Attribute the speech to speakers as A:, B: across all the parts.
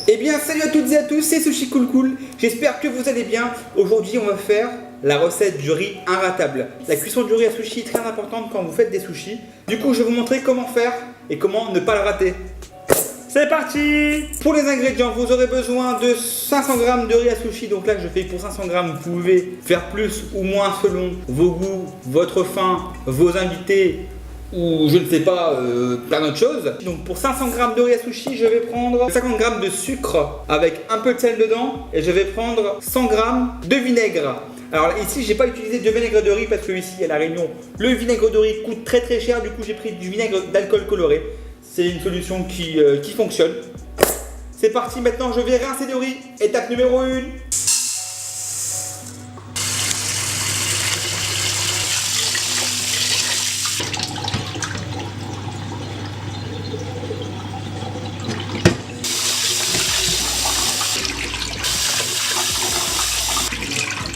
A: Eh bien salut à toutes et à tous, c'est Sushi Cool Cool, j'espère que vous allez bien. Aujourd'hui on va faire la recette du riz inratable. La cuisson du riz à sushi est très importante quand vous faites des sushis. Du coup je vais vous montrer comment faire et comment ne pas le rater. C'est parti! Pour les ingrédients, vous aurez besoin de 500 g de riz à sushi. Donc là je fais pour 500 g, vous pouvez faire plus ou moins selon vos goûts, votre faim, vos invités ou je ne sais pas, plein d'autres choses. Donc pour 500 g de riz à sushi, je vais prendre 50 g de sucre avec un peu de sel dedans et je vais prendre 100 g de vinaigre. Alors ici j'ai pas utilisé de vinaigre de riz parce que ici à La Réunion le vinaigre de riz coûte très cher, du coup j'ai pris du vinaigre d'alcool coloré. C'est une solution qui fonctionne. C'est parti, maintenant je vais rincer le riz. Étape numéro 1.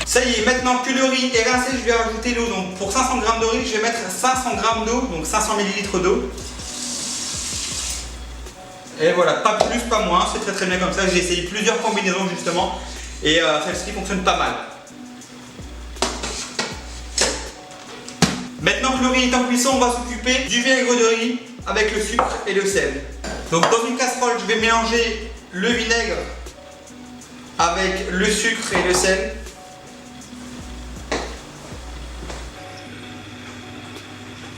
A: Ça y est, maintenant que le riz est rincé, je vais rajouter l'eau. Donc pour 500 g de riz, je vais mettre 500 g d'eau, donc 500 ml d'eau. Et voilà, pas plus, pas moins, c'est très bien comme ça. J'ai essayé plusieurs combinaisons justement et celle-ci fonctionne pas mal. Maintenant que le riz est en cuisson, on va s'occuper du vinaigre de riz avec le sucre et le sel. Donc dans une casserole, je vais mélanger le vinaigre avec le sucre et le sel.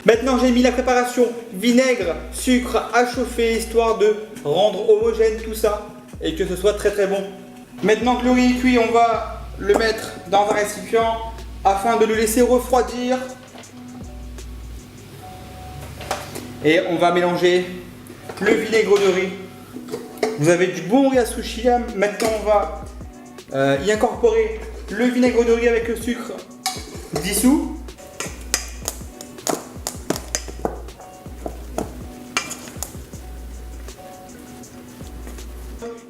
A: Maintenant j'ai mis la préparation vinaigre, sucre à chauffer histoire de rendre homogène tout ça et que ce soit très bon. Maintenant que le riz est cuit, on va le mettre dans un récipient afin de le laisser refroidir. Et on va mélanger le vinaigre de riz. Vous avez du bon riz à sushi là. Maintenant on va y incorporer le vinaigre de riz avec le sucre dissous.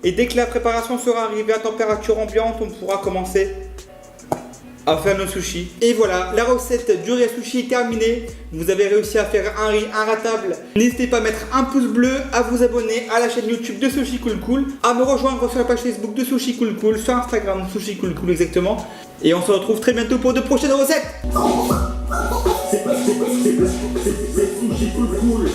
A: Et dès que la préparation sera arrivée à température ambiante, on pourra commencer à faire nos sushis. Et voilà, la recette du riz à sushi est terminée. Vous avez réussi à faire un riz inratable. N'hésitez pas à mettre un pouce bleu, à vous abonner à la chaîne YouTube de Sushi Cool Cool, à me rejoindre sur la page Facebook de Sushi Cool Cool, sur Instagram Sushi Cool Cool exactement. Et on se retrouve très bientôt pour de prochaines recettes.
B: C'est Sushi Cool Cool.